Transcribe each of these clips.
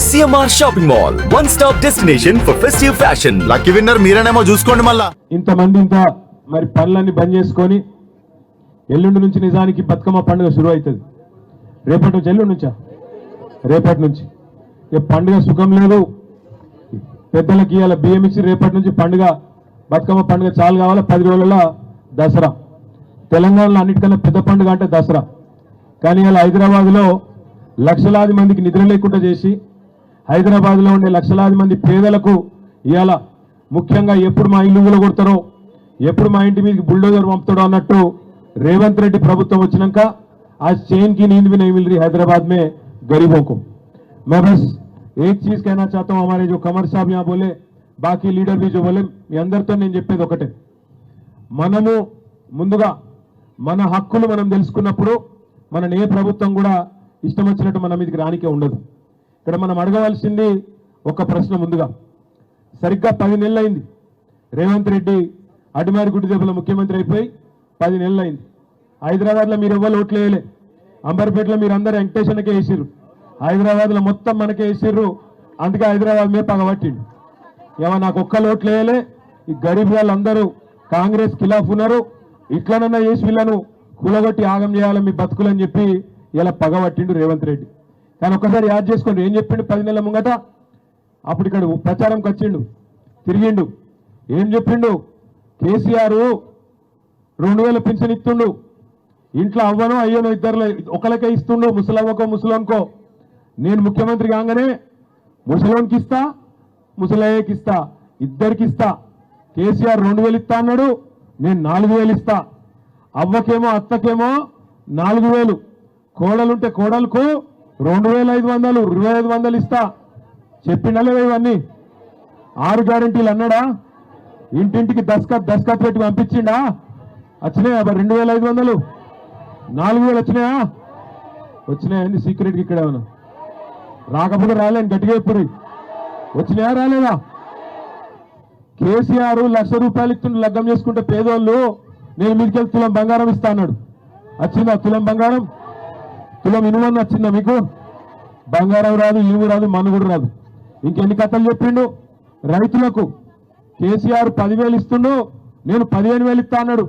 CMR shopping mall, one stop destination for festive fashion. Lucky winner మీరేనేమో చూసుకోండి. మళ్ళా ఇంతమంది మరి పనులన్నీ బంద్ చేసుకొని ఎల్లుండి నుంచి నిజానికి బతుకమ్మ పండుగ శురు అవుతుంది. రేపటి నుంచి, ఎల్లుండి నుంచా, రేపటి నుంచి ఇక పండుగ సుఖం లేదు. పెద్దలకి ఇవాళ బియ్యం ఇచ్చి రేపటి నుంచి పండుగ, బతుకమ్మ పండుగ చాలు కావాలి. 10 రోజుల దసరా. తెలంగాణలో అన్నిటికన్నా పెద్ద పండుగ అంటే దసరా. కానీ ఇలా హైదరాబాద్లో లక్షలాది మందికి నిద్ర లేకుండా చేసి, హైదరాబాద్లో ఉండే లక్షలాది మంది పేదలకు ఇవాళ ముఖ్యంగా ఎప్పుడు మా ఇల్లు కూలగొడతారో, ఎప్పుడు మా ఇంటి మీదకి బుల్డోజర్ పంపుతాడో అన్నట్టు రేవంత్ రెడ్డి ప్రభుత్వం వచ్చినాక आज चैन की नींद भी नहीं मिल रही हैदराबाद में गरीबों को. मैं बस एक चीज कहना चाहता हूं, हमारे जो कमर साहब यहाँ बोले, बाकी लीडर भी जो बोले, మీ అందరితో నేను చెప్పేది ఒకటే, మనము ముందుగా మన హక్కులు మనం తెలుసుకున్నప్పుడు మన ఏ ప్రభుత్వం కూడా ఇష్టం వచ్చినట్టు మన మీదకి రానికే ఉండదు. ఇక్కడ మనం అడగవలసింది ఒక ప్రశ్న. ముందుగా సరిగ్గా 10 నెలలు అయింది రేవంత్ రెడ్డి అడిమారి గుడి దెబ్బల ముఖ్యమంత్రి అయిపోయి 10 నెలలు అయింది. హైదరాబాద్లో మీరు ఎవ్వరు ఓట్లు వేయలే. అంబర్పేటలో మీరు అందరూ వెంకటేశ్వరకే వేసిర్రు. హైదరాబాద్లో మొత్తం మనకే వేసిర్రు. అందుకే హైదరాబాద్ మీద పగబట్టిండు. ఏమో నాకు ఒక్కరు ఓట్లు వేయలే. ఈ గరీబ్ వాళ్ళందరూ కాంగ్రెస్ ఖిలాఫ్ ఉన్నారు, ఇట్లనన్నా చేసి వీళ్ళను కూలగొట్టి ఆగం చేయాలి మీ బతుకులని చెప్పి ఇలా పగబట్టిండు రేవంత్ రెడ్డి. కానీ ఒక్కసారి యాద్ చేసుకోండి, ఏం చెప్పిండు 10 నెలల ముంగట. అప్పుడు ఇక్కడ ప్రచారంకి వచ్చిండు, తిరిగిండు, ఏం చెప్పిండు? కేసీఆర్ 2000 పింఛన్ ఇస్తుండు, ఇంట్లో అవ్వనో అయ్యనో ఇద్దరు ఒకరికే ఇస్తుండు, ముసలవ్వకో ముసలోనికో. నేను ముఖ్యమంత్రి కాగానే ముసలోనికి ఇస్తా, ముసలయ్యకి ఇస్తా, ఇద్దరికి ఇస్తా. కేసీఆర్ 2000 ఇస్తా అన్నాడు, నేను 4000 ఇస్తా. అవ్వకేమో అత్తకేమో 4000, కోడలుంటే కోడలకు 2500, 2500 ఇస్తా. చెప్పిండలే ఇవన్నీ. 6 గ్యారెంటీలు అన్నాడా? ఇంటింటికి దస్కత్ పెట్టి పంపించిండా? వచ్చినాయా 2500, 4000 వచ్చినాయా? వచ్చినాయండి సీక్రెట్కి. ఇక్కడ ఏమన్నా రాకపోతే రాలేని గట్టిగా ఎప్పుడు వచ్చినాయా, రాలేదా? కేసీఆర్ 1,00,000 రూపాయలు ఇస్తుండే లగ్గం చేసుకుంటే పేదోళ్ళు, నేను మీదికెళ్ళి తులం బంగారం ఇస్తా అన్నాడు. వచ్చిందా తులం బంగారం? తులం ఇనుమని వచ్చిందా మీకు? బంగారం రాదు, ఇనుము రాదు, మనుగుడు రాదు. ఇంకెన్ని కథలు చెప్పిండు? రైతులకు కేసీఆర్ 10,000 ఇస్తుండు, నేను 15,000 ఇస్తా అన్నాడు.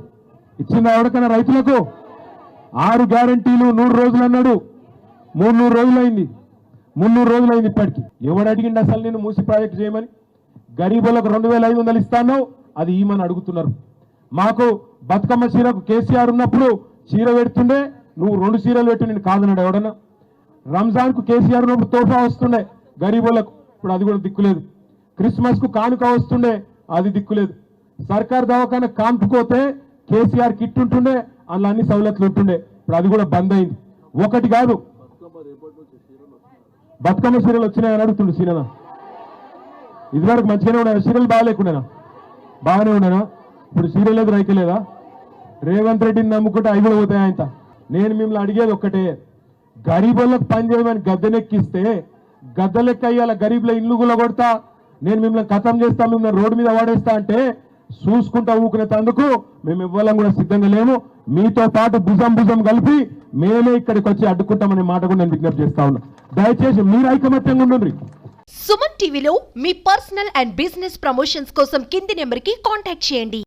ఇచ్చిందా ఎవరికైనా రైతులకు? 6 గ్యారెంటీలు 100 రోజులు అన్నాడు, 300 రోజులు అయింది, 300 రోజులు అయింది ఇప్పటికి. ఎవడు అడిగిండు అసలు నేను మూసి ప్రాజెక్ట్ చేయమని? గరీబులకు 2500 ఇస్తాను, అది ఈమని అడుగుతున్నారు. మాకు బతుకమ్మ చీరకు కేసీఆర్ ఉన్నప్పుడు చీర పెడుతుండే, నువ్వు 2 చీరలు పెట్టి నేను కాదన్నాడు ఎవడన్నా? రంజాన్కు కేసీఆర్ ఉన్నప్పుడు తోఫా వస్తుండే గరీబులకు, ఇప్పుడు అది కూడా దిక్కులేదు. క్రిస్మస్కు కానుక వస్తుండే, అది దిక్కులేదు. సర్కార్ దవాఖాన కాంపుకోతే కేసీఆర్ కిట్ ఉంటుండే, అందులో అన్ని సౌలతులు ఉంటుండే, ఇప్పుడు అది కూడా బంద్ అయింది. ఒకటి కాదు, బతుకమ్మ చీరలు వచ్చినాయని అడుగుతుండే సీననా. ఇదివరకు మంచిగానే ఉన్నాయా చీరలు? బాగాలేకుండానా? బాగానే ఉండేనా? ఇప్పుడు చీర లేదు, రైక లేదా? రేవంత్ రెడ్డిని నమ్ముకుంటే అవి కూడా పోతాయి ఆయన. నేను మిమ్మల్ని అడిగేది ఒక్కటే, గరీబులకు పని చేయమని గద్దెనెక్కిస్తే గద్దెలెక్క అయ్యాల గరీబుల ఇల్లు కూడా కొడతా, నేను మిమ్మల్ని ఖతం చేస్తా, మిమ్మల్ని రోడ్డు మీద వాడేస్తా అంటే చూసుకుంటా ఊకునేందుకు మేము ఇవ్వాలని కూడా సిద్ధంగా లేము. మీతో పాటు భుజం కలిపి మేమే ఇక్కడికి వచ్చి అడ్డుకుంటామనే మాట కూడా నేను విజ్ఞప్తి చేస్తా ఉన్నా. దయచేసి మీరు ఐకమత్యంగా ఉండండి. సుమన్ టీవీలో మీ పర్సనల్ అండ్ బిజినెస్ ప్రమోషన్స్ కోసం కింది నెంబర్కి కాంటాక్ట్ చేయండి.